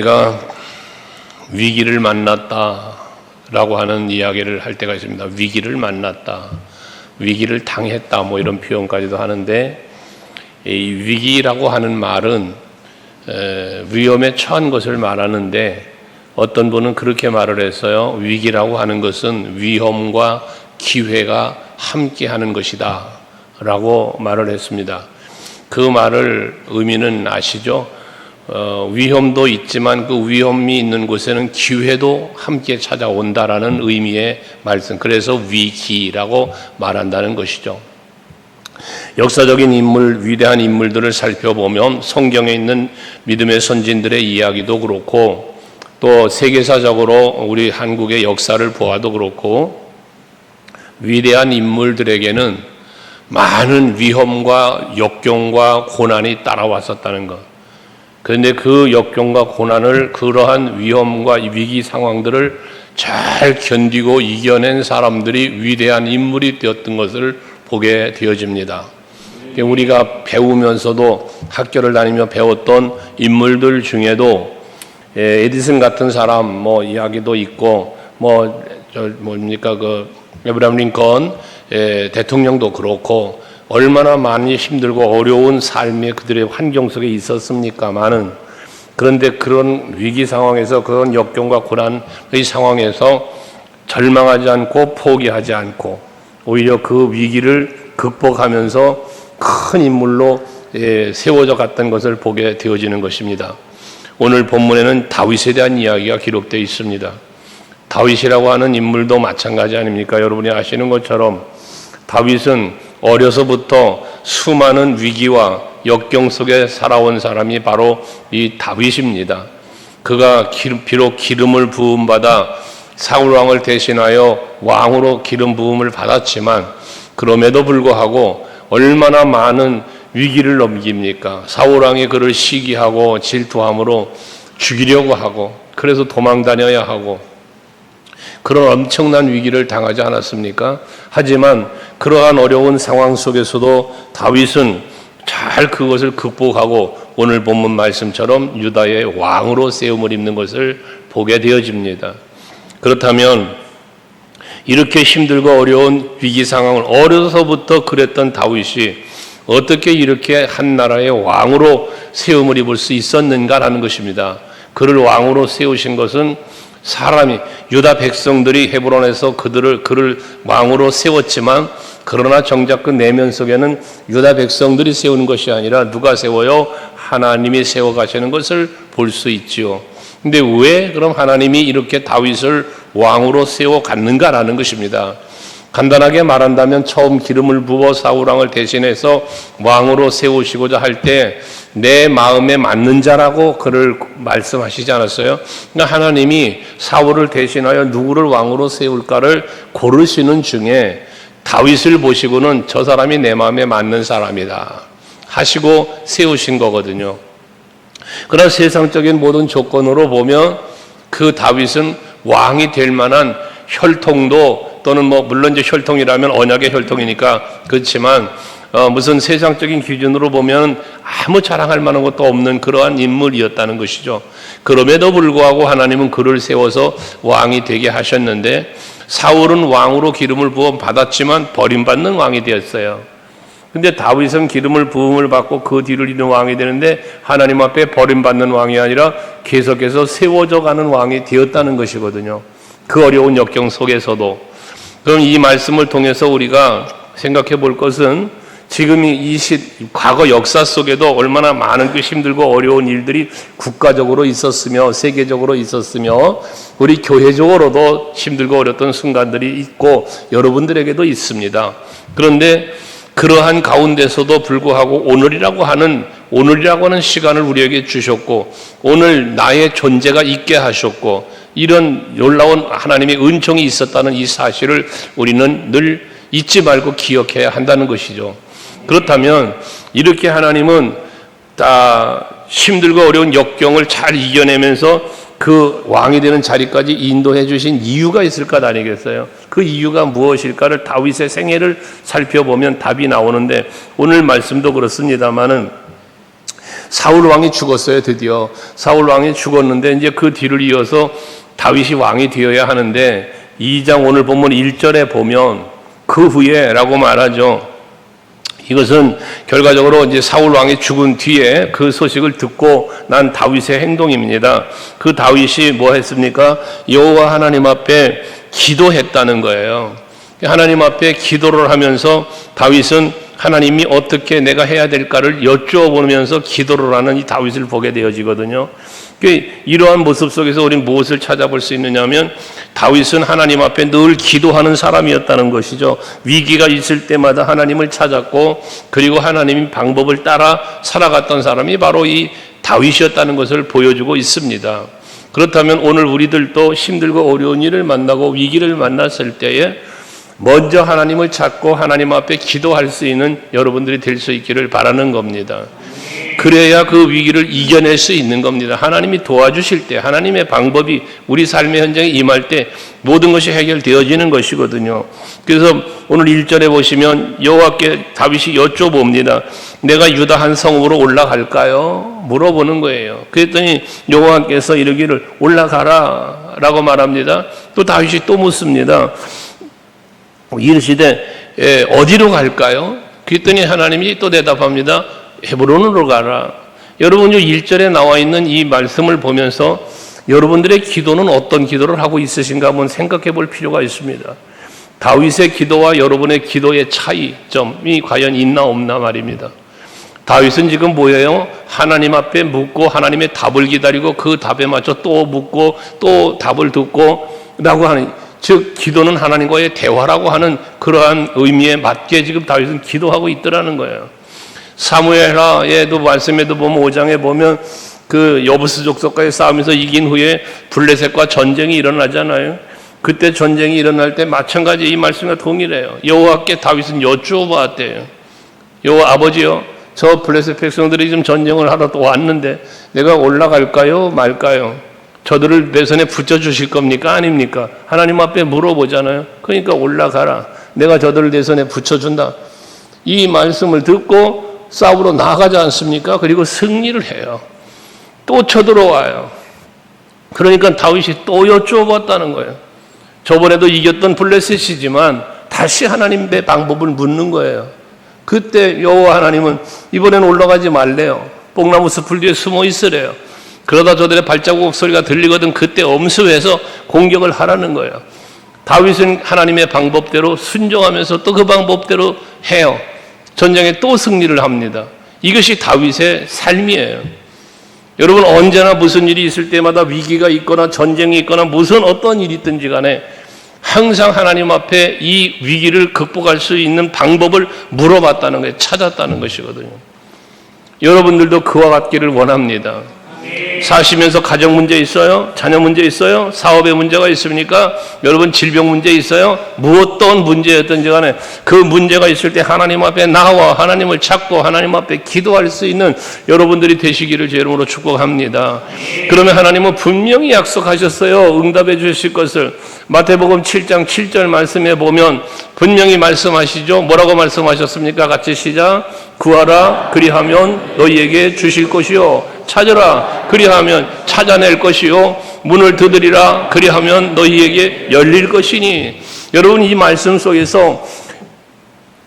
우리가 위기를 만났다라고 하는 이야기를 할 때가 있습니다. 위기를 만났다, 위기를 당했다, 뭐 이런 표현까지도 하는데, 이 위기라고 하는 말은 위험에 처한 것을 말하는데, 어떤 분은 그렇게 말을 했어요. 위기라고 하는 것은 위험과 기회가 함께하는 것이다 라고 말을 했습니다. 그 말을 의미는 아시죠? 위험도 있지만 그 위험이 있는 곳에는 기회도 함께 찾아온다라는 의미의 말씀. 그래서 위기라고 말한다는 것이죠. 역사적인 인물, 위대한 인물들을 살펴보면 성경에 있는 믿음의 선진들의 이야기도 그렇고, 또 세계사적으로 우리 한국의 역사를 보아도 그렇고, 위대한 인물들에게는 많은 위험과 역경과 고난이 따라왔었다는 것. 그런데 그 역경과 고난을, 그러한 위험과 위기 상황들을 잘 견디고 이겨낸 사람들이 위대한 인물이 되었던 것을 보게 되어집니다. 우리가 배우면서도 학교를 다니며 배웠던 인물들 중에도 에디슨 같은 사람 뭐 이야기도 있고, 에브라임 링컨 대통령도 그렇고, 얼마나 많이 힘들고 어려운 삶의 그들의 환경 속에 있었습니까마는, 그런데 그런 위기 상황에서, 그런 역경과 고난의 상황에서 절망하지 않고 포기하지 않고 오히려 그 위기를 극복하면서 큰 인물로 세워져 갔던 것을 보게 되어지는 것입니다. 오늘 본문에는 다윗에 대한 이야기가 기록되어 있습니다. 다윗이라고 하는 인물도 마찬가지 아닙니까? 여러분이 아시는 것처럼 다윗은 어려서부터 수많은 위기와 역경 속에 살아온 사람이 바로 이 다윗입니다. 그가 비록 기름을 부음받아 사울 왕을 대신하여 왕으로 기름 부음을 받았지만, 그럼에도 불구하고 얼마나 많은 위기를 넘깁니까? 사울 왕이 그를 시기하고 질투함으로 죽이려고 하고, 그래서 도망 다녀야 하고, 그런 엄청난 위기를 당하지 않았습니까? 하지만 그러한 어려운 상황 속에서도 다윗은 잘 그것을 극복하고 오늘 본문 말씀처럼 유다의 왕으로 세움을 입는 것을 보게 되어집니다. 그렇다면 이렇게 힘들고 어려운 위기 상황을 어려서부터 그랬던 다윗이 어떻게 이렇게 한 나라의 왕으로 세움을 입을 수 있었는가라는 것입니다. 그를 왕으로 세우신 것은 사람이, 유다 백성들이 헤브론에서 그를 왕으로 세웠지만, 그러나 정작 그 내면 속에는 유다 백성들이 세우는 것이 아니라 누가 세워요? 하나님이 세워 가시는 것을 볼 수 있지요. 근데 왜 그럼 하나님이 이렇게 다윗을 왕으로 세워 갔는가라는 것입니다. 간단하게 말한다면 처음 기름을 부어 사울 왕을 대신해서 왕으로 세우시고자 할 때 내 마음에 맞는 자라고 그를 말씀하시지 않았어요? 그러니까 하나님이 사울을 대신하여 누구를 왕으로 세울까를 고르시는 중에 다윗을 보시고는 저 사람이 내 마음에 맞는 사람이다 하시고 세우신 거거든요. 그러나 세상적인 모든 조건으로 보면 그 다윗은 왕이 될 만한 혈통도, 또는 물론 이제 혈통이라면 언약의 혈통이니까 그렇지만 무슨 세상적인 기준으로 보면 아무 자랑할 만한 것도 없는 그러한 인물이었다는 것이죠. 그럼에도 불구하고 하나님은 그를 세워서 왕이 되게 하셨는데, 사울은 왕으로 기름을 부어 받았지만 버림받는 왕이 되었어요. 근데 다윗은 기름을 부음을 받고 그 뒤를 잇는 왕이 되는데, 하나님 앞에 버림받는 왕이 아니라 계속해서 세워져 가는 왕이 되었다는 것이거든요. 그 어려운 역경 속에서도. 그럼 이 말씀을 통해서 우리가 생각해 볼 것은, 지금 과거 역사 속에도 얼마나 많은 그 힘들고 어려운 일들이 국가적으로 있었으며 세계적으로 있었으며 우리 교회적으로도 힘들고 어려웠던 순간들이 있고 여러분들에게도 있습니다. 그런데 그러한 가운데서도 불구하고 오늘이라고 하는 시간을 우리에게 주셨고, 오늘 나의 존재가 있게 하셨고, 이런 놀라운 하나님의 은총이 있었다는 이 사실을 우리는 늘 잊지 말고 기억해야 한다는 것이죠. 그렇다면 이렇게 하나님은 다 힘들고 어려운 역경을 잘 이겨내면서 그 왕이 되는 자리까지 인도해 주신 이유가 있을 것 아니겠어요? 그 이유가 무엇일까를 다윗의 생애를 살펴보면 답이 나오는데, 오늘 말씀도 그렇습니다마는 사울 왕이 죽었어요. 드디어 사울 왕이 죽었는데 이제 그 뒤를 이어서 다윗이 왕이 되어야 하는데 2장 오늘 본문 1절에 보면 그 후에라고 말하죠. 이것은 결과적으로 이제 사울 왕이 죽은 뒤에 그 소식을 듣고 난 다윗의 행동입니다. 그 다윗이 뭐 했습니까? 여호와 하나님 앞에 기도했다는 거예요. 하나님 앞에 기도를 하면서 다윗은 하나님이 어떻게 내가 해야 될까를 여쭈어보면서 기도를 하는 이 다윗을 보게 되어지거든요. 이러한 모습 속에서 우리는 무엇을 찾아볼 수 있느냐 하면 다윗은 하나님 앞에 늘 기도하는 사람이었다는 것이죠. 위기가 있을 때마다 하나님을 찾았고 그리고 하나님의 방법을 따라 살아갔던 사람이 바로 이 다윗이었다는 것을 보여주고 있습니다. 그렇다면 오늘 우리들도 힘들고 어려운 일을 만나고 위기를 만났을 때에 먼저 하나님을 찾고 하나님 앞에 기도할 수 있는 여러분들이 될 수 있기를 바라는 겁니다. 그래야 그 위기를 이겨낼 수 있는 겁니다. 하나님이 도와주실 때 하나님의 방법이 우리 삶의 현장에 임할 때 모든 것이 해결되어지는 것이거든요. 그래서 오늘 1절에 보시면 여호와께 다윗이 여쭤봅니다. 내가 유다 한 성읍으로 올라갈까요? 물어보는 거예요. 그랬더니 여호와께서 이르기를 올라가라 라고 말합니다. 또 다윗이 또 묻습니다. 이르시되 어디로 갈까요? 그랬더니 하나님이 또 대답합니다. 헤브론으로 가라. 여러분 1절에 나와 있는 이 말씀을 보면서 여러분들의 기도는 어떤 기도를 하고 있으신가 한번 생각해 볼 필요가 있습니다. 다윗의 기도와 여러분의 기도의 차이점이 과연 있나 없나 말입니다. 다윗은 지금 뭐예요? 하나님 앞에 묻고 하나님의 답을 기다리고 그 답에 맞춰 또 묻고 또 답을 듣고 라고 하는, 즉 기도는 하나님과의 대화라고 하는 그러한 의미에 맞게 지금 다윗은 기도하고 있더라는 거예요. 사무엘하에도 말씀에도 보면 5장에 보면 그 여부스 족속과의 싸움에서 이긴 후에 블레셋과 전쟁이 일어나잖아요. 그때 전쟁이 일어날 때 마찬가지 이 말씀과 동일해요. 여호와께 다윗은 여쭈어 봤대요. 여호와 아버지요, 저 블레셋 백성들이 지금 전쟁을 하러 또 왔는데 내가 올라갈까요 말까요? 저들을 내 손에 붙여주실 겁니까 아닙니까? 하나님 앞에 물어보잖아요. 그러니까 올라가라. 내가 저들을 내 손에 붙여준다. 이 말씀을 듣고 싸우러 나가지 않습니까? 그리고 승리를 해요. 또 쳐들어와요. 그러니까 다윗이 또 여쭈어봤다는 거예요. 저번에도 이겼던 블레셋이지만 다시 하나님의 방법을 묻는 거예요. 그때 여호와 하나님은 이번에는 올라가지 말래요. 뽕나무 숲을 뒤에 숨어 있으래요. 그러다 저들의 발자국 소리가 들리거든 그때 엄수해서 공격을 하라는 거예요. 다윗은 하나님의 방법대로 순종하면서 또 그 방법대로 해요. 전쟁에 또 승리를 합니다. 이것이 다윗의 삶이에요. 여러분 언제나 무슨 일이 있을 때마다 위기가 있거나 전쟁이 있거나 무슨 어떤 일이 있든지 간에 항상 하나님 앞에 이 위기를 극복할 수 있는 방법을 물어봤다는 거예요. 찾았다는 것이거든요. 여러분들도 그와 같기를 원합니다. 사시면서 가정 문제 있어요? 자녀 문제 있어요? 사업에 문제가 있습니까? 여러분 질병 문제 있어요? 무엇던 문제였든지 간에 그 문제가 있을 때 하나님 앞에 나와 하나님을 찾고 하나님 앞에 기도할 수 있는 여러분들이 되시기를 제 이름으로 축복합니다. 그러면 하나님은 분명히 약속하셨어요. 응답해 주실 것을. 마태복음 7장 7절 말씀에 보면 분명히 말씀하시죠. 뭐라고 말씀하셨습니까? 같이 시작. 구하라 그리하면 너희에게 주실 것이요 찾으라 그리하면 찾아낼 것이요 문을 두드리라 그리하면 너희에게 열릴 것이니. 여러분 이 말씀 속에서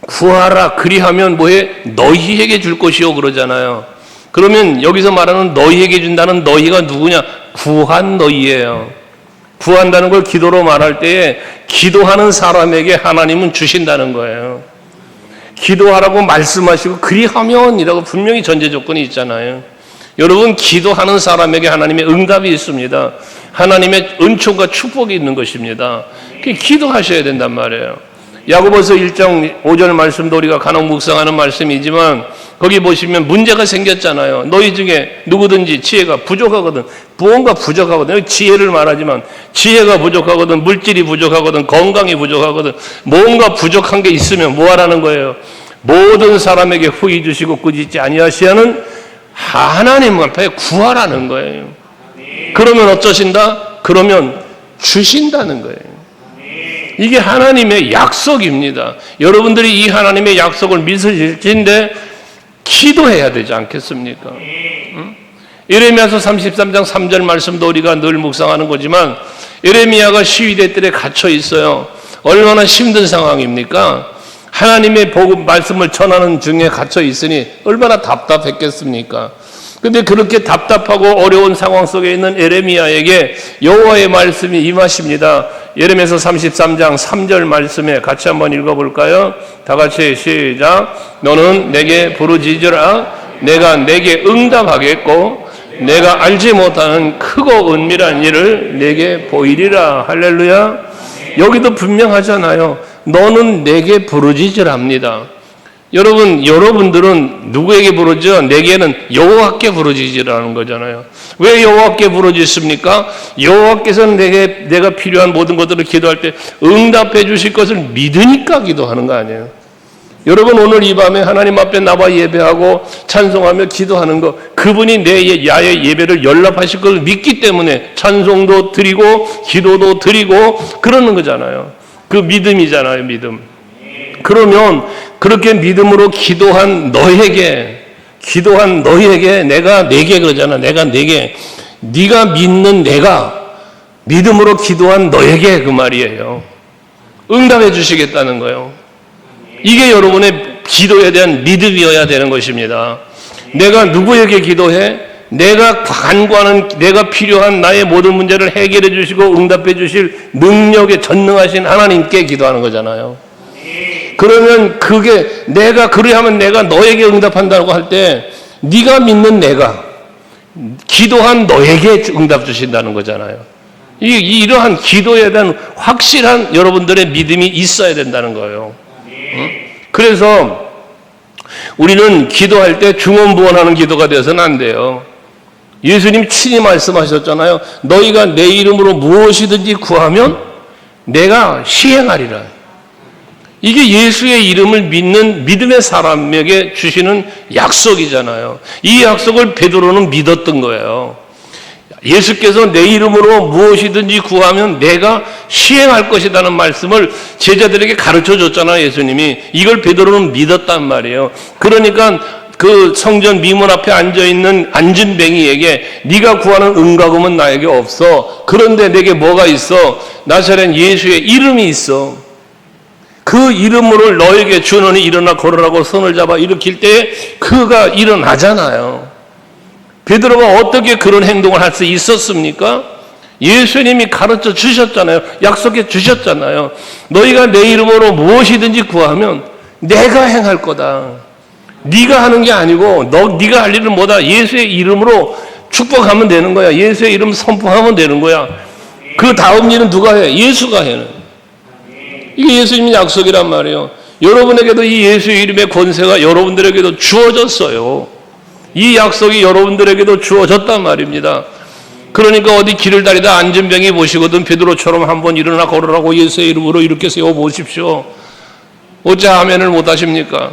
구하라 그리하면 뭐해? 너희에게 줄 것이요 그러잖아요. 그러면 여기서 말하는 너희에게 준다는 너희가 누구냐? 구한 너희예요. 구한다는 걸 기도로 말할 때에 기도하는 사람에게 하나님은 주신다는 거예요. 기도하라고 말씀하시고 그리하면이라고 분명히 전제 조건이 있잖아요. 여러분 기도하는 사람에게 하나님의 응답이 있습니다. 하나님의 은총과 축복이 있는 것입니다. 기도하셔야 된단 말이에요. 야고보서 1장 5절 말씀도 우리가 간혹 묵상하는 말씀이지만 거기 보시면 문제가 생겼잖아요. 너희 중에 누구든지 지혜가 부족하거든, 무언가 부족하거든. 지혜를 말하지만 지혜가 부족하거든, 물질이 부족하거든, 건강이 부족하거든, 뭔가 부족한 게 있으면 뭐 하라는 거예요? 모든 사람에게 후히 주시고 꾸짖지 아니하시는 하나님 앞에 구하라는 거예요. 그러면 어쩌신다? 그러면 주신다는 거예요. 이게 하나님의 약속입니다. 여러분들이 이 하나님의 약속을 믿으실진데 기도해야 되지 않겠습니까? 예레미야서 33장 3절 말씀도 우리가 늘 묵상하는 거지만 예레미야가 시위대 뜰에 갇혀 있어요. 얼마나 힘든 상황입니까? 하나님의 복음 말씀을 전하는 중에 갇혀 있으니 얼마나 답답했겠습니까? 근데 그렇게 답답하고 어려운 상황 속에 있는 예레미야에게 여호와의 말씀이 임하십니다. 예레미야서 33장 3절 말씀에 같이 한번 읽어볼까요? 다 같이 시작. 너는 내게 부르짖으라. 내가 내게 응답하겠고 내가 알지 못하는 크고 은밀한 일을 내게 보이리라. 할렐루야. 여기도 분명하잖아요. 너는 내게 부르짖으랍니다. 여러분들은 누구에게 부르짖어? 내게는 여호와께 부르짖으라는 거잖아요. 왜 여호와께 부르짖습니까? 여호와께서는 내가 필요한 모든 것들을 기도할 때 응답해 주실 것을 믿으니까 기도하는 거 아니에요. 여러분 오늘 이 밤에 하나님 앞에 나와 예배하고 찬송하며 기도하는 거, 그분이 내 야의 예배를 연락하실 것을 믿기 때문에 찬송도 드리고 기도도 드리고 그러는 거잖아요. 그 믿음이잖아요, 믿음. 그러면 그렇게 믿음으로 기도한 너에게 내가 내게 그러잖아. 내가 내게, 네가 믿는 내가 믿음으로 기도한 너에게 그 말이에요. 응답해 주시겠다는 거예요. 이게 여러분의 기도에 대한 믿음이어야 되는 것입니다. 내가 누구에게 기도해? 내가 간구하는, 내가 필요한 나의 모든 문제를 해결해 주시고 응답해 주실 능력에 전능하신 하나님께 기도하는 거잖아요. 그러면 그게 내가 그래야만 내가 너에게 응답한다고 할 때 네가 믿는 내가 기도한 너에게 응답 주신다는 거잖아요. 이러한 기도에 대한 확실한 여러분들의 믿음이 있어야 된다는 거예요. 그래서 우리는 기도할 때 중언부언하는 기도가 되어서는 안 돼요. 예수님 친히 말씀하셨잖아요. 너희가 내 이름으로 무엇이든지 구하면 내가 시행하리라. 이게 예수의 이름을 믿는 믿음의 사람에게 주시는 약속이잖아요. 이 약속을 베드로는 믿었던 거예요. 예수께서 내 이름으로 무엇이든지 구하면 내가 시행할 것이라는 말씀을 제자들에게 가르쳐 줬잖아요, 예수님이. 이걸 베드로는 믿었단 말이에요. 그러니까 그 성전 미문 앞에 앉아있는 안진뱅이에게 네가 구하는 은과금은 나에게 없어. 그런데 내게 뭐가 있어? 나사렛 예수의 이름이 있어. 그 이름으로 너에게 주노니 일어나 걸으라고 손을 잡아 일으킬 때 그가 일어나잖아요. 베드로가 어떻게 그런 행동을 할 수 있었습니까? 예수님이 가르쳐 주셨잖아요. 약속해 주셨잖아요. 너희가 내 이름으로 무엇이든지 구하면 내가 행할 거다. 네가 하는 게 아니고 네가 할 일은 뭐다? 예수의 이름으로 축복하면 되는 거야. 예수의 이름 선포하면 되는 거야. 그 다음 일은 누가 해? 예수가 해는. 이게 예수님의 약속이란 말이에요. 여러분에게도 이 예수의 이름의 권세가 여러분들에게도 주어졌어요. 이 약속이 여러분들에게도 주어졌단 말입니다. 그러니까 어디 길을 다니다 안진병이 보시거든 베드로처럼 한번 일어나 걸으라고 예수의 이름으로 이렇게 세워보십시오. 어째 아멘을 못하십니까?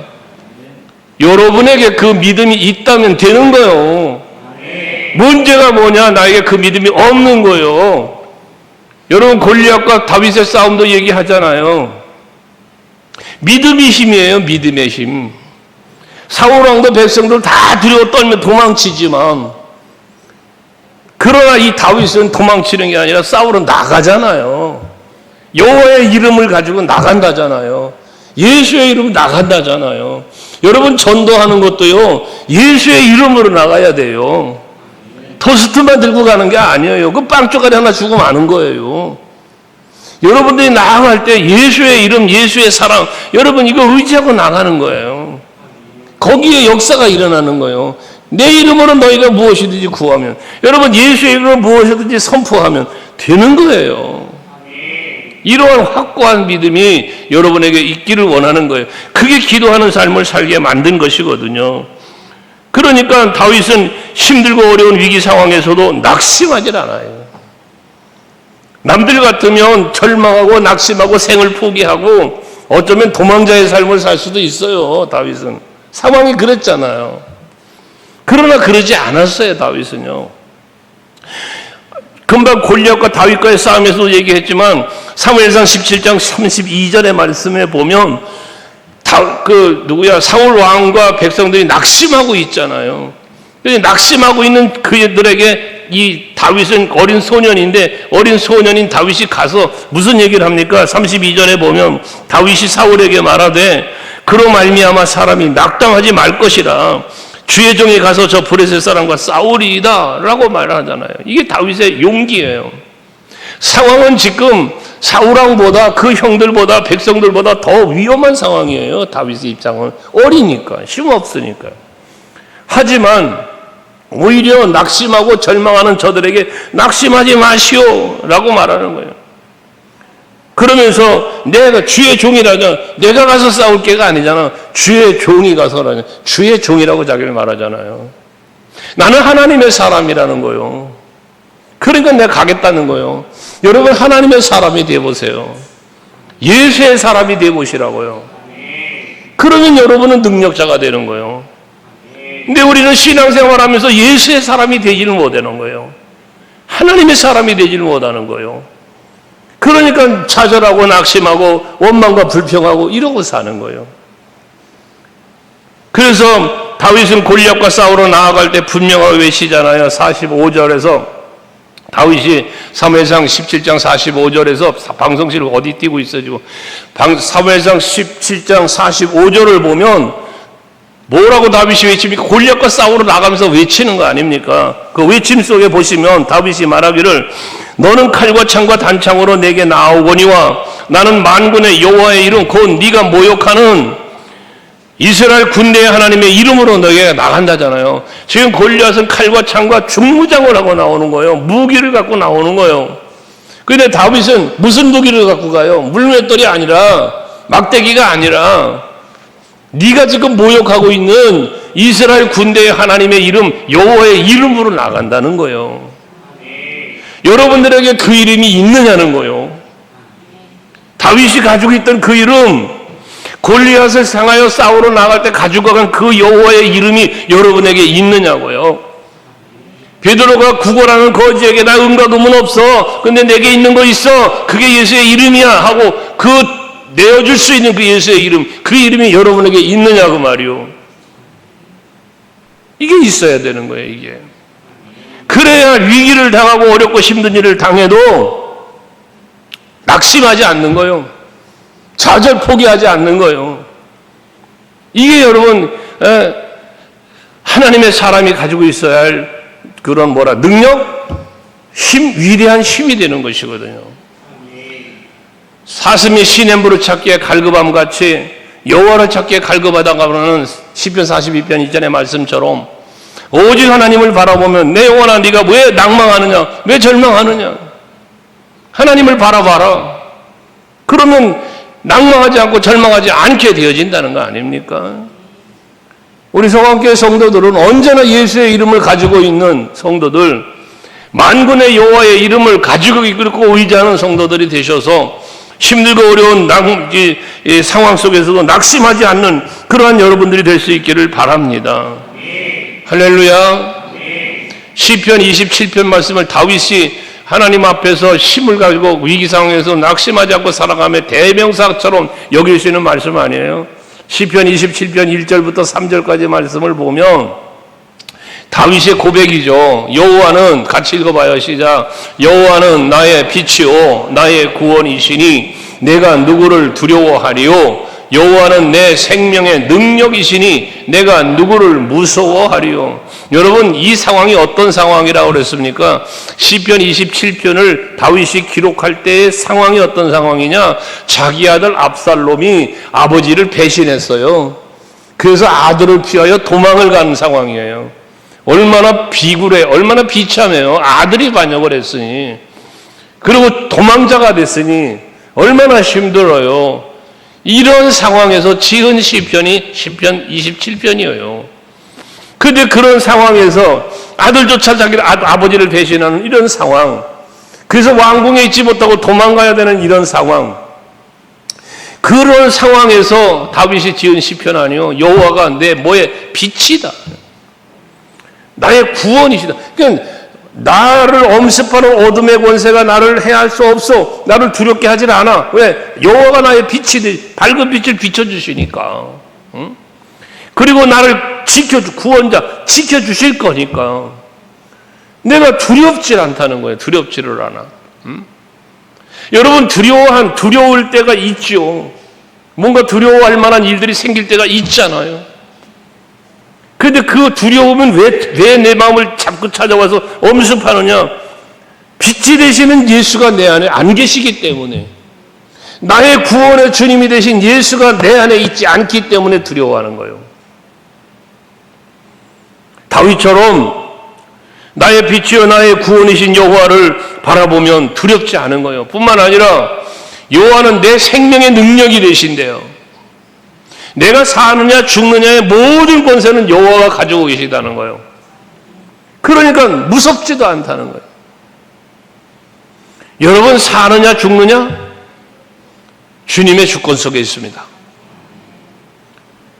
여러분에게 그 믿음이 있다면 되는 거예요. 문제가 뭐냐? 나에게 그 믿음이 없는 거예요. 여러분 골리앗과 다윗의 싸움도 얘기하잖아요. 믿음이 힘이에요. 믿음의 힘. 사울왕도 백성들 다 두려워 떨며 도망치지만 그러나 이 다윗은 도망치는 게 아니라 싸우러 나가잖아요. 여호와의 이름을 가지고 나간다잖아요. 예수의 이름 나간다잖아요. 여러분 전도하는 것도요. 예수의 이름으로 나가야 돼요. 토스트만 들고 가는 게 아니에요. 그 빵 쪼가리 하나 주고 마는 거예요. 여러분들이 나아갈 때 예수의 이름, 예수의 사랑, 여러분 이거 의지하고 나가는 거예요. 거기에 역사가 일어나는 거예요. 내 이름으로 너희가 무엇이든지 구하면, 여러분 예수의 이름으로 무엇이든지 선포하면 되는 거예요. 이러한 확고한 믿음이 여러분에게 있기를 원하는 거예요. 그게 기도하는 삶을 살게 만든 것이거든요. 그러니까 다윗은 힘들고 어려운 위기 상황에서도 낙심하지 않아요. 남들 같으면 절망하고 낙심하고 생을 포기하고 어쩌면 도망자의 삶을 살 수도 있어요. 다윗은 상황이 그랬잖아요. 그러나 그러지 않았어요. 다윗은요. 금방 골리앗과 다윗과의 싸움에서도 얘기했지만 사무엘상 17장 32절의 말씀에 보면 사울 왕과 백성들이 낙심하고 있잖아요. 낙심하고 있는 그들에게 이 다윗은 어린 소년인데 어린 소년인 다윗이 가서 무슨 얘기를 합니까? 32절에 보면 다윗이 사울에게 말하되 그로 말미암아 사람이 낙담하지 말 것이라 주의 종이 가서 저 브레셋 사람과 싸우리이다 라고 말하잖아요. 이게 다윗의 용기예요. 상황은 지금 사울왕보다 그 형들보다 백성들보다 더 위험한 상황이에요. 다윗의 입장은 어리니까 힘없으니까. 하지만 오히려 낙심하고 절망하는 저들에게 낙심하지 마시오 라고 말하는 거예요. 그러면서 내가 주의 종이라잖아. 내가 가서 싸울 게가 아니잖아. 주의 종이 가서라잖아. 주의 종이라고 자기를 말하잖아요. 나는 하나님의 사람이라는 거예요. 그러니까 내가 가겠다는 거예요. 여러분 하나님의 사람이 되어보세요. 예수의 사람이 되어보시라고요. 그러면 여러분은 능력자가 되는 거예요. 근데 우리는 신앙생활하면서 예수의 사람이 되지를 못하는 거예요. 하나님의 사람이 되지를 못하는 거예요. 그러니까 좌절하고 낙심하고 원망과 불평하고 이러고 사는 거예요. 그래서 다윗은 골리앗과 싸우러 나아갈 때 분명하게 외치잖아요. 45절에서 다윗이 사무엘상 17장 45절에서 방송실 어디 띄고 있어지고 사무엘상 17장 45절을 보면 뭐라고 다윗이 외칩니까? 골리앗과 싸우러 나가면서 외치는 거 아닙니까? 그 외침 속에 보시면 다윗이 말하기를 너는 칼과 창과 단창으로 내게 나오거니와 나는 만군의 여호와의 이름 곧 네가 모욕하는 이스라엘 군대의 하나님의 이름으로 너에게 나간다잖아요. 지금 골리앗은 칼과 창과 중무장을 하고 나오는 거예요. 무기를 갖고 나오는 거예요. 그런데 다윗은 무슨 무기를 갖고 가요? 물맷돌이 아니라 막대기가 아니라 네가 지금 모욕하고 있는 이스라엘 군대의 하나님의 이름 여호와의 이름으로 나간다는 거예요. 여러분들에게 그 이름이 있느냐는 거예요. 다윗이 가지고 있던 그 이름, 골리앗을 향하여 싸우러 나갈 때 가지고 간 그 여호와의 이름이 여러분에게 있느냐고요. 베드로가 구걸하는 거지에게 나 응가 도문 없어. 근데 내게 있는 거 있어. 그게 예수의 이름이야 하고 그 내어줄 수 있는 그 예수의 이름, 그 이름이 여러분에게 있느냐고 말이요. 이게 있어야 되는 거예요, 이게. 그래야 위기를 당하고 어렵고 힘든 일을 당해도 낙심하지 않는 거예요. 좌절 포기하지 않는 거예요. 이게 여러분 하나님의 사람이 가지고 있어야 할 그런 능력, 힘, 위대한 힘이 되는 것이거든요. 사슴이 시냇물을 찾기에 갈급함같이 여호와를 찾기에 갈급하다가는 시편 42편 이전의 말씀처럼 오직 하나님을 바라보면 내 영혼아 네가 왜 낭망하느냐, 왜 절망하느냐, 하나님을 바라봐라. 그러면 낭망하지 않고 절망하지 않게 되어진다는 거 아닙니까? 우리 성황교회 성도들은 언제나 예수의 이름을 가지고 있는 성도들, 만군의 여호와의 이름을 가지고 있고 의지하는 성도들이 되셔서 힘들고 어려운 상황 속에서도 낙심하지 않는 그러한 여러분들이 될 수 있기를 바랍니다. 할렐루야. 시편 27편 말씀을 다윗이 하나님 앞에서 힘을 가지고 위기 상황에서 낙심하지 않고 살아가며 대명사처럼 여길 수 있는 말씀 아니에요? 시편 27편 1절부터 3절까지 말씀을 보면 다윗의 고백이죠. 여호와는, 같이 읽어봐요. 시작. 여호와는 나의 빛이요 나의 구원이시니 내가 누구를 두려워하리요. 여호와는 내 생명의 능력이시니 내가 누구를 무서워하리요. 여러분, 이 상황이 어떤 상황이라고 그랬습니까? 시편 27편을 다윗이 기록할 때의 상황이 어떤 상황이냐? 자기 아들 압살롬이 아버지를 배신했어요. 그래서 아들을 피하여 도망을 가는 상황이에요. 얼마나 비굴해, 얼마나 비참해요. 아들이 반역을 했으니, 그리고 도망자가 됐으니 얼마나 힘들어요. 이런 상황에서 지은 시편이 시편 27편이에요. 그런데 그런 상황에서 아들조차 자기 아버지를 배신하는 이런 상황, 그래서 왕궁에 있지 못하고 도망가야 되는 이런 상황, 그런 상황에서 다윗이 지은 시편 아니요, 여호와가 내 뭐의 빛이다, 나의 구원이시다. 그러니까 나를 엄습하는 어둠의 권세가 나를 해할 수 없어. 나를 두렵게 하질 않아. 왜? 여호와가 나의 빛이, 밝은 빛을 비춰주시니까. 응? 그리고 나를 구원자 지켜주실 거니까 내가 두렵질 않다는 거예요. 두렵지를 않아. 여러분 두려울 때가 있죠. 뭔가 두려워할 만한 일들이 생길 때가 있잖아요. 그런데 그 두려움은 왜 내 마음을 자꾸 찾아와서 엄습하느냐? 빛이 되시는 예수가 내 안에 안 계시기 때문에, 나의 구원의 주님이 되신 예수가 내 안에 있지 않기 때문에 두려워하는 거예요. 다윗처럼 나의 빛이요 나의 구원이신 여호와를 바라보면 두렵지 않은 거예요. 뿐만 아니라 여호와는 내 생명의 능력이 되신대요. 내가 사느냐 죽느냐의 모든 권세는 여호와가 가지고 계시다는 거예요. 그러니까 무섭지도 않다는 거예요. 여러분 사느냐 죽느냐 주님의 주권 속에 있습니다.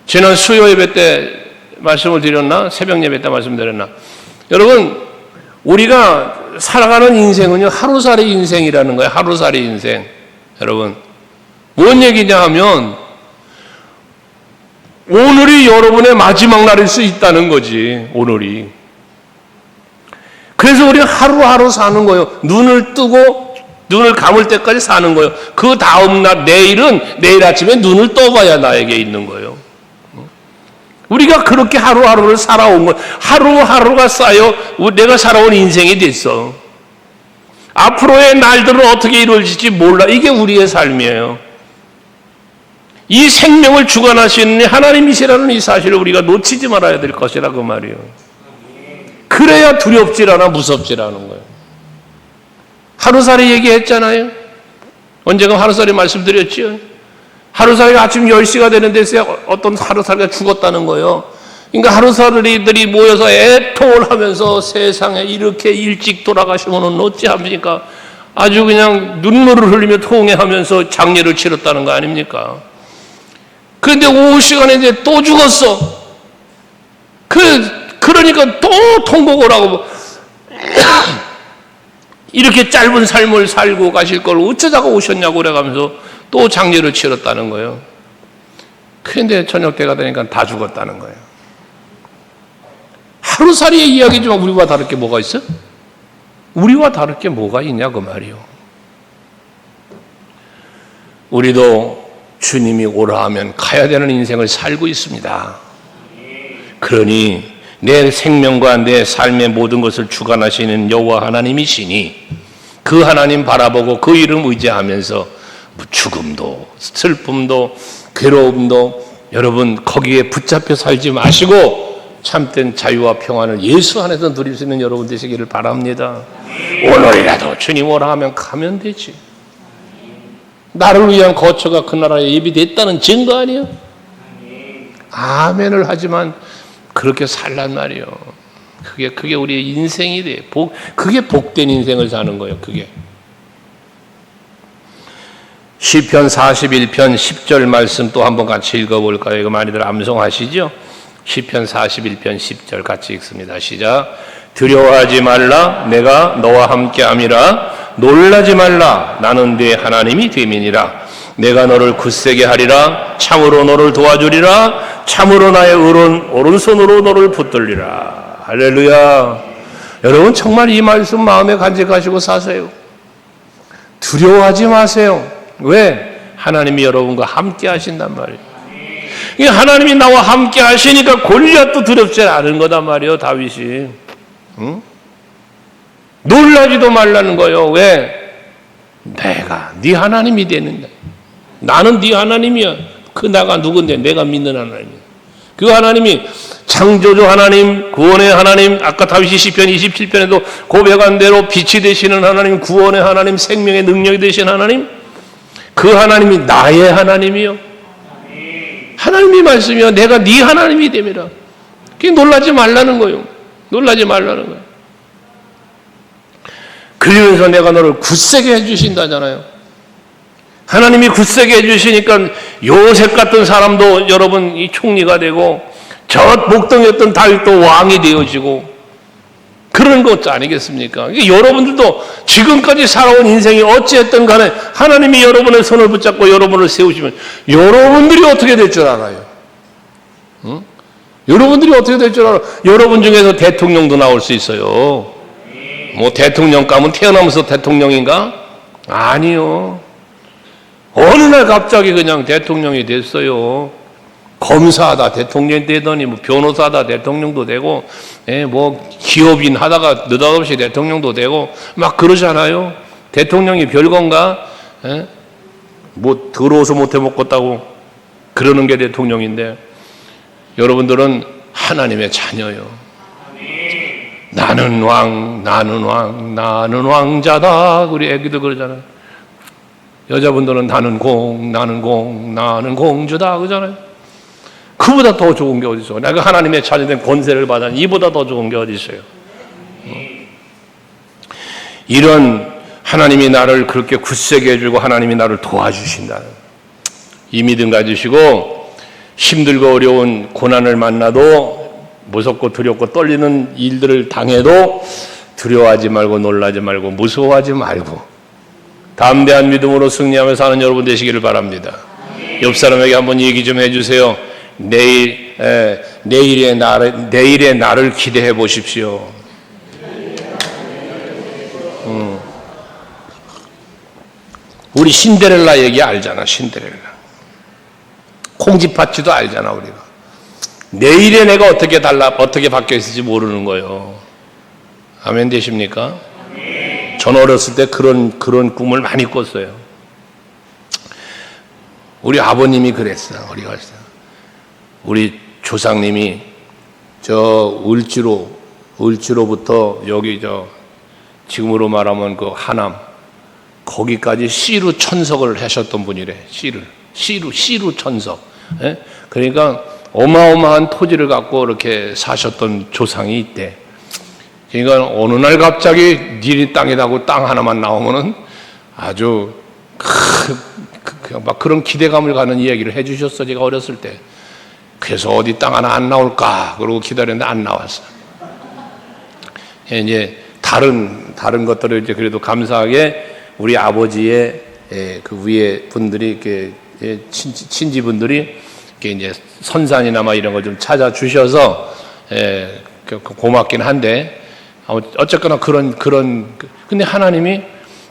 지난 수요 예배 때 말씀을 드렸나? 새벽 예배 때 말씀드렸나? 여러분 우리가 살아가는 인생은요 하루살이 인생이라는 거예요. 하루살이 인생. 여러분 뭔 얘기냐 하면 오늘이 여러분의 마지막 날일 수 있다는 거지. 오늘이. 그래서 우리는 하루하루 사는 거예요. 눈을 뜨고 눈을 감을 때까지 사는 거예요. 그 다음 날 내일은 내일 아침에 눈을 떠봐야 나에게 있는 거예요. 우리가 그렇게 하루하루를 살아온 거예요. 하루하루가 쌓여 내가 살아온 인생이 됐어. 앞으로의 날들은 어떻게 이루어질지 몰라. 이게 우리의 삶이에요. 이 생명을 주관하시는 하나님이시라는 이 사실을 우리가 놓치지 말아야 될 것이라 그 말이에요. 그래야 두렵질 않아 무섭질 않은 거예요. 하루살이 얘기했잖아요. 언젠가 하루살이 말씀드렸죠. 하루살이가 아침 10시가 되는 데서 어떤 하루살이가 죽었다는 거예요. 그러니까 하루살이들이 모여서 애통을 하면서 세상에 이렇게 일찍 돌아가시면 어찌합니까? 아주 그냥 눈물을 흘리며 통회하면서 장례를 치렀다는 거 아닙니까? 그런데 오후 시간에 이제 또 죽었어. 그러니까 또 통곡을 하고 이렇게 짧은 삶을 살고 가실 걸 어쩌다가 오셨냐고 그래가면서 또 장례를 치렀다는 거예요. 그런데 저녁 때가 되니까 다 죽었다는 거예요. 하루살이의 이야기지만 우리와 다를 게 뭐가 있어? 우리와 다를 게 뭐가 있냐 그 말이요. 우리도 주님이 오라 하면 가야 되는 인생을 살고 있습니다. 그러니 내 생명과 내 삶의 모든 것을 주관하시는 여호와 하나님이시니 그 하나님 바라보고 그 이름 의지하면서 죽음도 슬픔도 괴로움도 여러분 거기에 붙잡혀 살지 마시고 참된 자유와 평안을 예수 안에서 누릴 수 있는 여러분 되시기를 바랍니다. 오늘이라도 주님 오라 하면 가면 되지. 나를 위한 거처가 그 나라에 예비됐다는 증거 아니에요? 아멘을 하지만 그렇게 살란 말이에요. 그게 우리의 인생이 돼. 그게 복된 인생을 사는 거예요. 그게. 시편 41편 10절 말씀 또 한번 같이 읽어볼까요? 이거 많이들 암송하시죠? 시편 41편 10절 같이 읽습니다. 시작. 두려워하지 말라. 내가 너와 함께함이라. 놀라지 말라. 나는 네 하나님이 됨이니라. 내가 너를 굳세게 하리라. 참으로 너를 도와주리라. 참으로 나의 오른손으로 너를 붙들리라. 할렐루야. 여러분 정말 이 말씀 마음에 간직하시고 사세요. 두려워하지 마세요. 왜? 하나님이 여러분과 함께 하신단 말이에요. 하나님이 나와 함께 하시니까 골리앗도 두렵지 않은 거단 말이에요. 다윗이. 응? 놀라지도 말라는 거예요. 왜? 내가 네 하나님이 되는데. 나는 네 하나님이야. 그 나가 누군데? 내가 믿는 하나님이야. 그 하나님이 창조주 하나님, 구원의 하나님, 아까 다윗이 시편 27편에도 고백한 대로 빛이 되시는 하나님, 구원의 하나님, 생명의 능력이 되신 하나님, 그 하나님이 나의 하나님이요. 하나님이 말씀이요. 내가 네 하나님이 됨이라. 그게 놀라지 말라는 거예요. 놀라지 말라는 거예요. 그러면서 내가 너를 굳세게 해주신다잖아요. 하나님이 굳세게 해주시니까 요셉 같은 사람도 여러분 이 총리가 되고 저 목동이었던 다윗도 왕이 되어지고 그런 것 아니겠습니까? 여러분들도 지금까지 살아온 인생이 어찌했든 간에 하나님이 여러분의 손을 붙잡고 여러분을 세우시면 여러분들이 어떻게 될 줄 알아요? 응? 여러분들이 어떻게 될 줄 알아? 여러분 중에서 대통령도 나올 수 있어요. 뭐 대통령 가면 태어나면서 대통령인가? 아니요. 어느 날 갑자기 그냥 대통령이 됐어요. 검사하다 대통령이 되더니 뭐 변호사하다 대통령도 되고, 뭐 기업인 하다가 느닷없이 대통령도 되고 막 그러잖아요. 대통령이 별건가? 뭐 더러워서 못해 먹겠다고 그러는 게 대통령인데, 여러분들은 하나님의 자녀요. 나는 왕, 나는 왕, 나는 왕자다. 우리 애기들 그러잖아요. 여자분들은 나는 공, 나는 공, 나는 공주다 그러잖아요. 그보다 더 좋은 게 어디 있어? 내가 하나님의 자녀된 권세를 받아 이보다 더 좋은 게 어디 있어요? 이런 하나님이 나를 그렇게 굳세게 해주고 하나님이 나를 도와주신다는 이 믿음 가지시고, 힘들고 어려운 고난을 만나도 무섭고 두렵고 떨리는 일들을 당해도 두려워하지 말고 놀라지 말고 무서워하지 말고 담대한 믿음으로 승리하며 사는 여러분 되시기를 바랍니다. 옆 사람에게 한번 얘기 좀 해주세요. 내일의 나를 기대해 보십시오. 우리 신데렐라 얘기 알잖아. 신데렐라 콩쥐팥쥐도 알잖아. 우리가 내일의 내가 어떻게 바뀌어 있을지 모르는 거예요. 아멘 되십니까? 전 어렸을 때 그런 꿈을 많이 꿨어요. 우리 아버님이 그랬어요. 우리 조상님이 저 을지로부터 여기 지금으로 말하면 그 하남 거기까지 씨루 천석을 하셨던 분이래. 씨루 천석. 그러니까 어마어마한 토지를 갖고 이렇게 사셨던 조상이 있대. 그러니까 어느 날 갑자기 니네 땅이라고 땅 하나만 나오면은 아주 막 그런 기대감을 가는 이야기를 해주셨어. 제가 어렸을 때. 그래서 어디 땅 하나 안 나올까 그러고 기다렸는데 안 나왔어. 이제 다른 것들을 이제 그래도 감사하게 우리 아버지의 그 위에 분들이 이렇게 친지분들이 이렇게 이제 선산이나 막 이런 거 좀 찾아주셔서 고맙긴 한데, 어쨌거나 근데 하나님이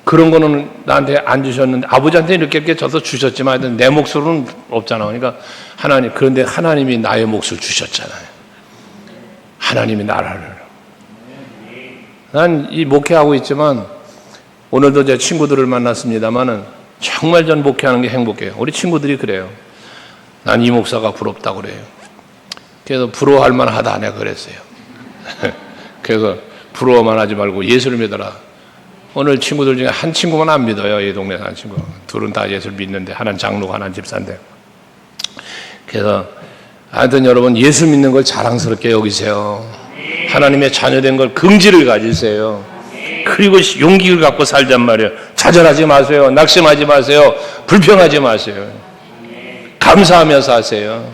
그런 거는 나한테 안 주셨는데, 아버지한테 이렇게 줘서 주셨지만 내 몫으로는 없잖아. 그러니까 그런데 하나님이 나의 몫을 주셨잖아요. 하나님이 나라를. 난 이 목회하고 있지만 오늘도 제 친구들을 만났습니다만은 정말 전 목회하는 게 행복해요. 우리 친구들이 그래요. 난 이 목사가 부럽다고 그래요. 그래서 부러워할 만하다 내가 그랬어요. 그래서 부러워만 하지 말고 예수를 믿어라. 오늘 친구들 중에 한 친구만 안 믿어요. 이 동네 한 친구. 둘은 다 예수를 믿는데, 하나는 장로고 하나는 집사인데. 그래서 하여튼 여러분 예수 믿는 걸 자랑스럽게 여기세요. 하나님의 자녀된 걸 긍지를 가지세요. 그리고 용기를 갖고 살잔 말이에요. 좌절하지 마세요. 낙심하지 마세요. 불평하지 마세요. 감사하면서 하세요.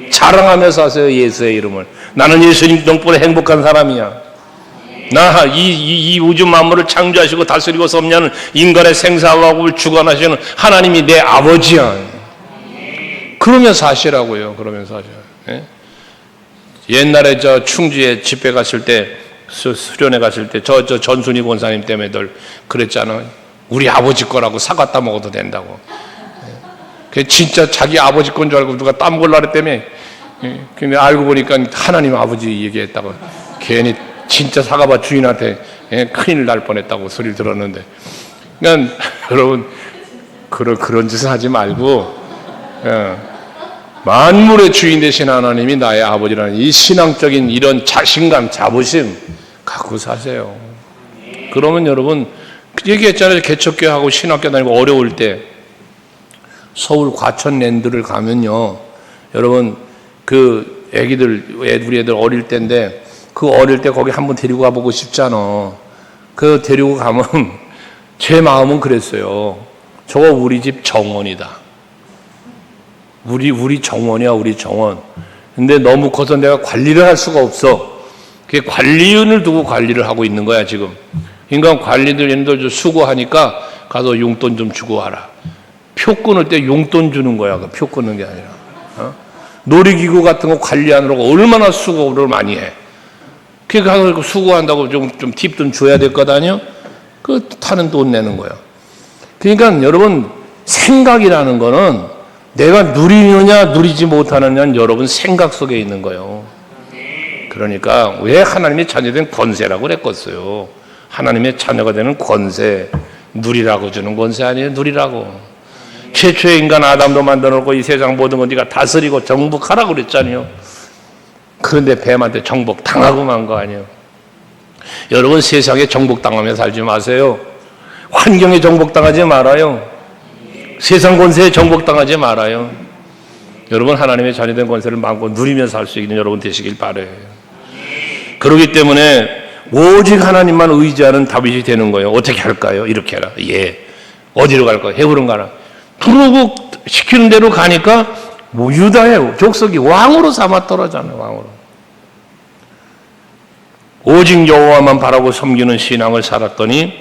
자랑하면서 하세요. 예수의 이름을. 나는 예수님 덕분에 행복한 사람이야. 나 이 우주 만물을 창조하시고 다스리고 섭리하는 인간의 생사하고 주관하시는 하나님이 내 아버지야. 그러면서 하시라고요. 그러면서 하셔. 예? 옛날에 저 충주에 집회 갔을 때, 수련회 갔을 때 저 전순희 권사님 때문에 늘 그랬잖아. 우리 아버지 거라고 사과 따먹어도 된다고. 그 진짜 자기 아버지 건 줄 알고 누가 따먹으려고 그랬다며. 근데 알고 보니까 하나님 아버지 얘기했다고. 괜히 진짜 사과밭 주인한테 큰일 날 뻔했다고 소리를 들었는데, 그러니까 여러분 그런 짓은 하지 말고 만물의 주인 되신 하나님이 나의 아버지라는 이 신앙적인 이런 자신감, 자부심 갖고 사세요. 그러면 여러분 얘기했잖아요. 개척교회하고 신학교 다니고 어려울 때 서울 과천랜드를 가면요, 여러분 그 우리 애들 어릴 때인데, 그 어릴 때 거기 한번 데리고 가보고 싶잖아. 그 데리고 가면 제 마음은 그랬어요. 저거 우리 집 정원이다. 우리 정원이야, 우리 정원. 근데 너무 커서 내가 관리를 할 수가 없어. 그게 관리인을 두고 관리를 하고 있는 거야 지금. 그러니까 관리들 얘네들 좀 수고하니까 가서 용돈 좀 주고 와라. 표 끊을 때 용돈 주는 거야. 표 끊는 게 아니라. 놀이기구 같은 거 관리하느라고 얼마나 수고를 많이 해. 그러니까 수고한다고 좀 팁 좀 줘야 될 것 아니요? 그 타는 돈 내는 거야. 그러니까 여러분, 생각이라는 거는 내가 누리느냐 누리지 못하느냐는 여러분 생각 속에 있는 거예요. 그러니까 왜 하나님의 자녀된 권세라고 그랬겠어요. 하나님의 자녀가 되는 권세, 누리라고 주는 권세 아니에요. 누리라고. 최초의 인간 아담도 만들어놓고 이 세상 모든 건 네가 다스리고 정복하라고 그랬잖아요. 그런데 뱀한테 정복당하고 만 거 아니에요. 여러분, 세상에 정복당하며 살지 마세요. 환경에 정복당하지 말아요. 세상 권세에 정복당하지 말아요. 여러분, 하나님의 자녀된 권세를 마음껏 누리면서 살 수 있는 여러분 되시길 바라요. 그렇기 때문에 오직 하나님만 의지하는 다윗이 되는 거예요. 어떻게 할까요? 이렇게 해라. 예. 어디로 갈까요? 헤브론 가라. 그러고 시키는 대로 가니까 뭐 유다의 족속이 왕으로 삼았더라잖아요. 왕으로. 오직 여호와만 바라고 섬기는 신앙을 살았더니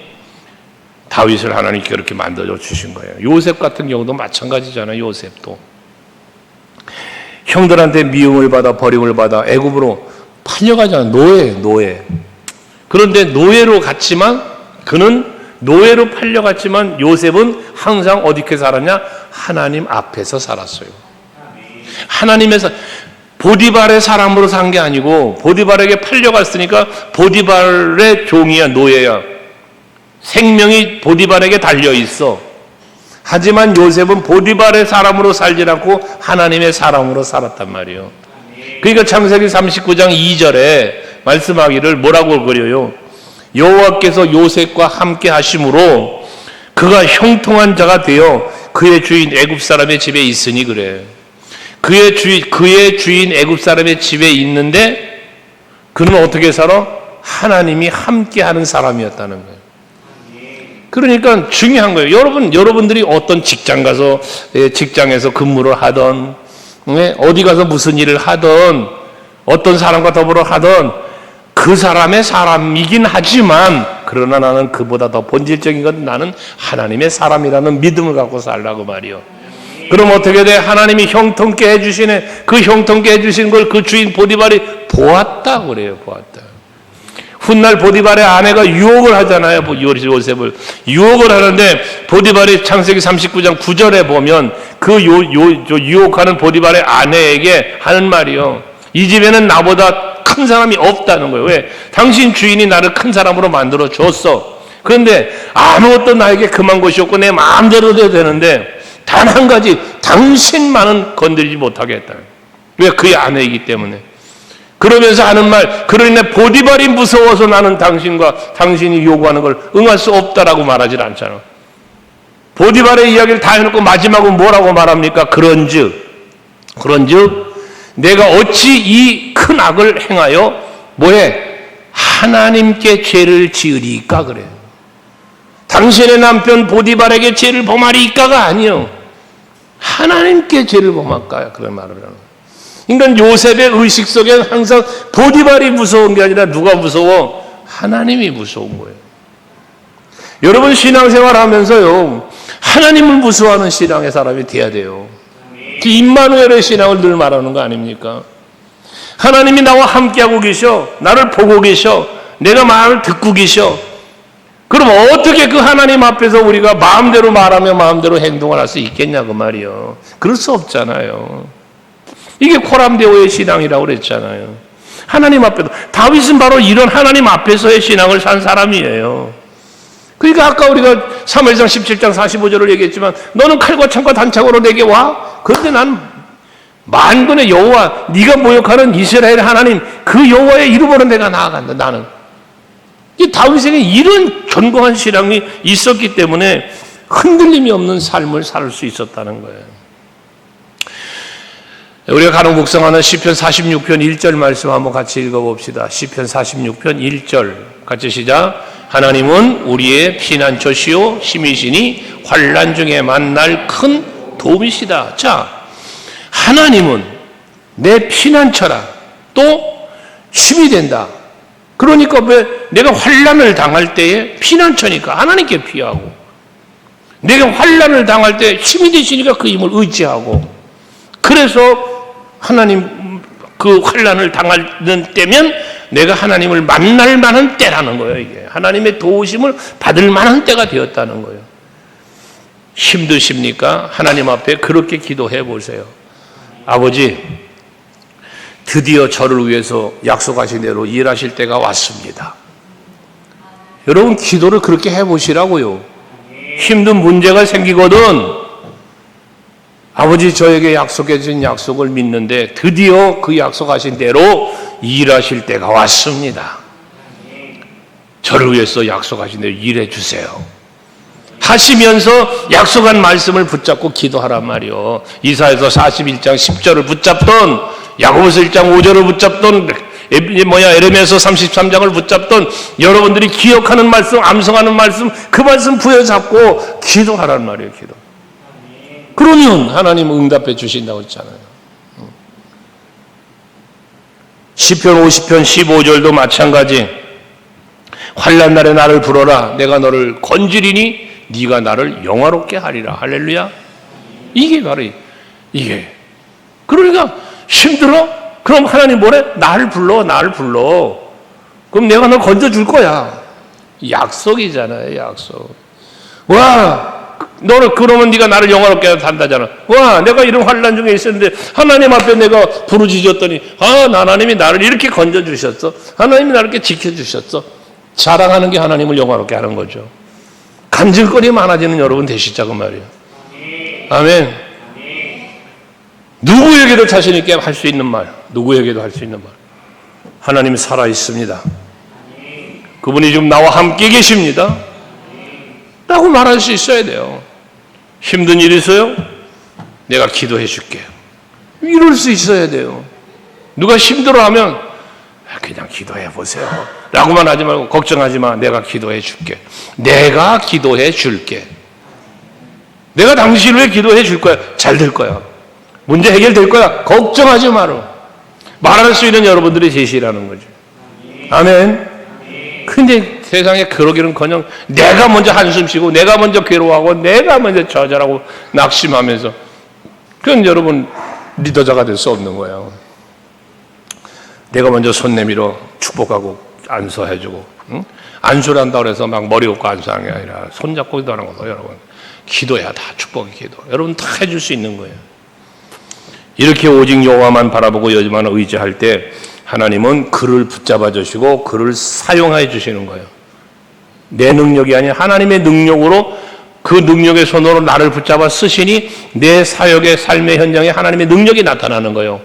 다윗을 하나님께 그렇게 만들어 주신 거예요. 요셉 같은 경우도 마찬가지잖아요. 요셉도 형들한테 미움을 받아 버림을 받아 애굽으로 팔려가잖아요. 노예. 그런데 노예로 갔지만, 그는 노예로 팔려갔지만 요셉은 항상 어디에 살았냐? 하나님 앞에서 살았어요. 하나님에서, 보디발의 사람으로 산 게 아니고 보디발에게 팔려갔으니까 보디발의 종이야, 노예야. 생명이 보디발에게 달려 있어. 하지만 요셉은 보디발의 사람으로 살지 않고 하나님의 사람으로 살았단 말이에요. 그러니까 창세기 39장 2절에 말씀하기를 뭐라고 그려요? 여호와께서 요셉과 함께 하심으로 그가 형통한 자가 되어 그의 주인 애굽 사람의 집에 있으니 그래. 그의 주인 애굽 사람의 집에 있는데 그는 어떻게 살아? 하나님이 함께 하는 사람이었다는 거예요. 그러니까 중요한 거예요. 여러분들이 어떤 직장 가서, 직장에서 근무를 하던, 어디 가서 무슨 일을 하던, 어떤 사람과 더불어 하던, 그 사람의 사람이긴 하지만, 그러나 나는 그보다 더 본질적인 건 나는 하나님의 사람이라는 믿음을 갖고 살라고 말이요. 그럼 어떻게 돼? 하나님이 형통케 해주시네. 그 형통케 해주신 걸 그 주인 보디발이 보았다 그래요. 보았다. 훗날 보디발의 아내가 유혹을 하잖아요. 요셉을 유혹을 하는데 보디발의 창세기 39장 9절에 보면 그 유혹하는 보디발의 아내에게 하는 말이요. 이 집에는 나보다 큰 사람이 없다는 거예요. 왜? 당신 주인이 나를 큰 사람으로 만들어 줬어. 그런데 아무것도 나에게 금한 것이 없고 내 마음대로 돼야 되는데 단 한 가지, 당신만은 건드리지 못하게 했다. 왜? 그의 아내이기 때문에. 그러면서 하는 말, 그러니 보디발이 무서워서 나는 당신이 요구하는 걸 응할 수 없다라고 말하지 않잖아. 보디발의 이야기를 다 해놓고 마지막으로 뭐라고 말합니까? 그런즉 내가 어찌 이 큰 악을 행하여 뭐해? 하나님께 죄를 지으리까 그래. 당신의 남편 보디발에게 죄를 범하리까가 아니요. 하나님께 죄를 범할까요? 그런 말을 하는 거예요. 그러니까 요셉의 의식 속에는 항상 보디발이 무서운 게 아니라 누가 무서워? 하나님이 무서운 거예요. 여러분 신앙생활 하면서요, 하나님을 무서워하는 신앙의 사람이 돼야 돼요. 임마누엘의 신앙을 늘 말하는 거 아닙니까? 하나님이 나와 함께하고 계셔. 나를 보고 계셔. 내가 말을 듣고 계셔. 그럼 어떻게 그 하나님 앞에서 우리가 마음대로 말하며 마음대로 행동을 할 수 있겠냐고 말이요. 그럴 수 없잖아요. 이게 코람데오의 신앙이라고 그랬잖아요. 하나님 앞에서. 다윗은 바로 이런 하나님 앞에서의 신앙을 산 사람이에요. 그러니까 아까 우리가 사무엘상 17장 45절을 얘기했지만 너는 칼과 창과 단창으로 내게 와. 그런데 난 만군의 여호와, 네가 모욕하는 이스라엘 하나님 그 여호와의 이름으로 내가 나아간다. 나는. 이 다윗에게 이런 견고한 신앙이 있었기 때문에 흔들림이 없는 삶을 살 수 있었다는 거예요. 우리가 간혹 묵상하는 시편 46편 1절 말씀 한번 같이 읽어봅시다. 시편 46편 1절 같이 시작. 하나님은 우리의 피난처시오 힘이시니 환난 중에 만날 큰 도움이시다. 자, 하나님은 내 피난처라, 또 힘이 된다. 그러니까 왜 내가 환난을 당할 때에 피난처니까 하나님께 피하고, 내가 환난을 당할 때 힘이 되시니까 그 힘을 의지하고, 그래서 하나님 그 환난을 당하는 때면 내가 하나님을 만날 만한 때라는 거예요. 이게 하나님의 도우심을 받을 만한 때가 되었다는 거예요. 힘드십니까? 하나님 앞에 그렇게 기도해 보세요. 아버지, 드디어 저를 위해서 약속하신 대로 일하실 때가 왔습니다. 여러분, 기도를 그렇게 해 보시라고요. 힘든 문제가 생기거든 아버지, 저에게 약속해 주신 약속을 믿는데 드디어 그 약속하신 대로 일하실 때가 왔습니다. 저를 위해서 약속하신 대로 일해 주세요. 하시면서 약속한 말씀을 붙잡고 기도하란 말이요. 이사야서 41장 10절을 붙잡던, 야고보서 1장 5절을 붙잡던, 에레미야서 33장을 붙잡던 여러분들이 기억하는 말씀, 암송하는 말씀, 그 말씀 부여잡고 기도하란 말이에요. 기도. 그러면 하나님 응답해 주신다고 했잖아요. 시편 50편 15절도 마찬가지. 환난 날에 나를 부르라. 내가 너를 건지리니 네가 나를 영화롭게 하리라. 할렐루야. 이게 바로 이게. 그러니까 힘들어? 그럼 하나님 뭐래? 나를 불러. 그럼 내가 널 건져줄 거야. 약속이잖아요. 약속. 와, 너를 그러면 네가 나를 영화롭게 한다잖아. 와, 내가 이런 환난 중에 있었는데 하나님 앞에 내가 부르짖었더니 하나님이 나를 이렇게 건져주셨어. 하나님이 나를 이렇게 지켜주셨어. 자랑하는 게 하나님을 영화롭게 하는 거죠. 간질거리 많아지는 여러분 되시자고 말이에요. 아멘. 누구에게도 자신 있게 할 수 있는 말, 누구에게도 할 수 있는 말. 하나님이 살아 있습니다. 그분이 지금 나와 함께 계십니다. 라고 말할 수 있어야 돼요. 힘든 일 있어요? 내가 기도해 줄게. 이럴 수 있어야 돼요. 누가 힘들어하면 그냥 기도해 보세요 라고만 하지 말고, 걱정하지 마, 내가 기도해 줄게. 내가 기도해 줄게. 내가 당신을 위해 기도해 줄 거야. 잘 될 거야. 문제 해결될 거야. 걱정하지 마라. 말할 수 있는 여러분들이 계시라는 거죠. 아멘. 근데 세상에 그러기는커녕 내가 먼저 한숨 쉬고 내가 먼저 괴로워하고 내가 먼저 좌절하고 낙심하면서, 그건 여러분 리더자가 될 수 없는 거예요. 내가 먼저 손 내밀어 축복하고 안수해주고, 응? 안수를 한다고 해서 막 머리 굽고 안수하는 게 아니라 손잡고 기도하는 거예요. 여러분 기도야 다 축복의 기도. 여러분 다 해줄 수 있는 거예요. 이렇게 오직 여호와만 바라보고 여호와만 의지할 때 하나님은 그를 붙잡아 주시고 그를 사용해 주시는 거예요. 내 능력이 아닌 하나님의 능력으로, 그 능력의 손으로 나를 붙잡아 쓰시니 내 사역의 삶의 현장에 하나님의 능력이 나타나는 거예요.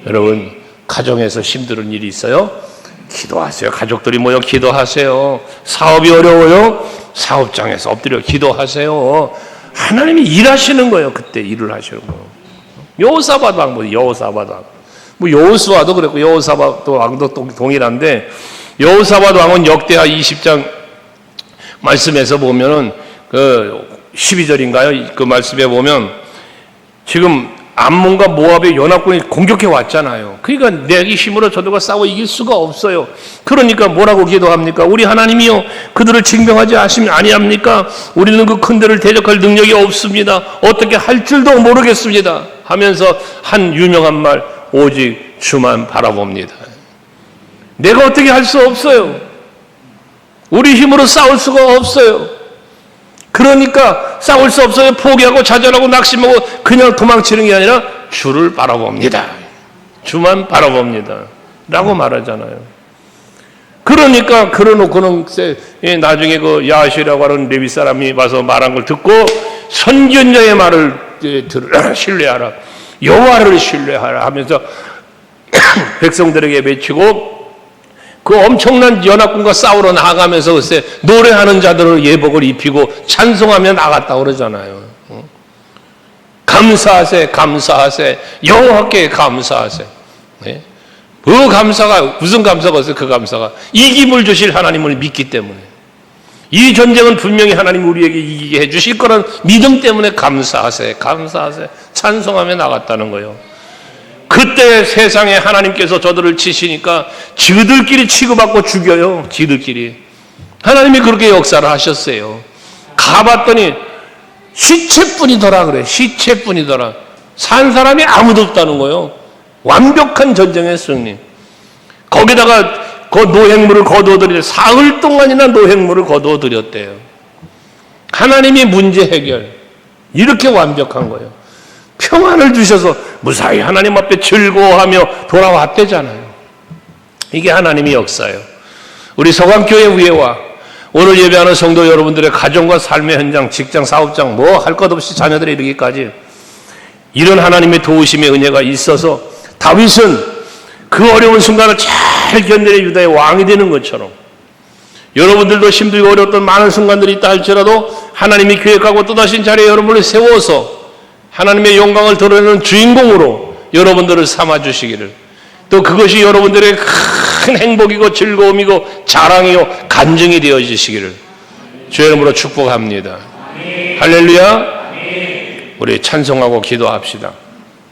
여러분 가정에서 힘든 일이 있어요? 기도하세요. 가족들이 모여 기도하세요. 사업이 어려워요? 사업장에서 엎드려 기도하세요. 하나님이 일하시는 거예요. 그때 일을 하시는 거예요. 여호사밧 왕, 여호사밧 왕. 뭐 여호수아도 그랬고 여호사밧 왕도 동일한데, 여호사밧 왕은 역대하 20장 말씀에서 보면은 그 12절인가요? 그 말씀에 보면 지금 암몬과 모압의 연합군이 공격해 왔잖아요. 그러니까 내 힘으로 저들과 싸워 이길 수가 없어요. 그러니까 뭐라고 기도합니까? 우리 하나님이요, 그들을 징병하지 아니합니까? 우리는 그 큰 데를 대적할 능력이 없습니다. 어떻게 할 줄도 모르겠습니다. 하면서 한 유명한 말, 오직 주만 바라봅니다. 내가 어떻게 할 수 없어요. 우리 힘으로 싸울 수가 없어요. 그러니까 싸울 수 없어요. 포기하고 좌절하고 낙심하고 그냥 도망치는 게 아니라 주를 바라봅니다. 주만 바라봅니다. 라고 말하잖아요. 그러니까 그러놓고는 나중에 그 야하시라고 하는 레위 사람이 와서 말한 걸 듣고 선견자의 말을 신뢰하라. 여호와를 신뢰하라 하면서 백성들에게 외치고 그 엄청난 연합군과 싸우러 나가면서 글쎄 노래하는 자들을 예복을 입히고 찬송하며 나갔다 그러잖아요. 감사하세, 감사하세, 여호와께 감사하세. 네? 그 감사가 무슨 감사가 있어요? 그 감사가 이김을 주실 하나님을 믿기 때문에, 이 전쟁은 분명히 하나님 우리에게 이기게 해주실 거라는 믿음 때문에 감사하세, 감사하세, 찬송하며 나갔다는 거예요. 그때 세상에 하나님께서 저들을 치시니까 지들끼리 취급받고 죽여요. 지들끼리. 하나님이 그렇게 역사를 하셨어요. 가봤더니 시체뿐이더라 그래. 시체뿐이더라. 산 사람이 아무도 없다는 거예요. 완벽한 전쟁의 승리. 거기다가 그 노획물을 거두어드려 사흘 동안이나 노획물을 거두어드렸대요. 하나님이 문제 해결 이렇게 완벽한 거예요. 평안을 주셔서 무사히 하나님 앞에 즐거워하며 돌아왔대잖아요. 이게 하나님의 역사예요. 우리 서강교회 위에와 오늘 예배하는 성도 여러분들의 가정과 삶의 현장, 직장, 사업장 뭐 할 것 없이 자녀들에 이르기까지 이런 하나님의 도우심의 은혜가 있어서 다윗은 그 어려운 순간을 잘 견뎌내 유다의 왕이 되는 것처럼 여러분들도 힘들고 어려웠던 많은 순간들이 있다 할지라도 하나님이 계획하고 뜻하신 자리에 여러분을 세워서 하나님의 영광을 드러내는 주인공으로 여러분들을 삼아주시기를, 또 그것이 여러분들의 큰 행복이고 즐거움이고 자랑이요 간증이 되어지시기를 주의 이름으로 축복합니다. 할렐루야. 우리 찬송하고 기도합시다.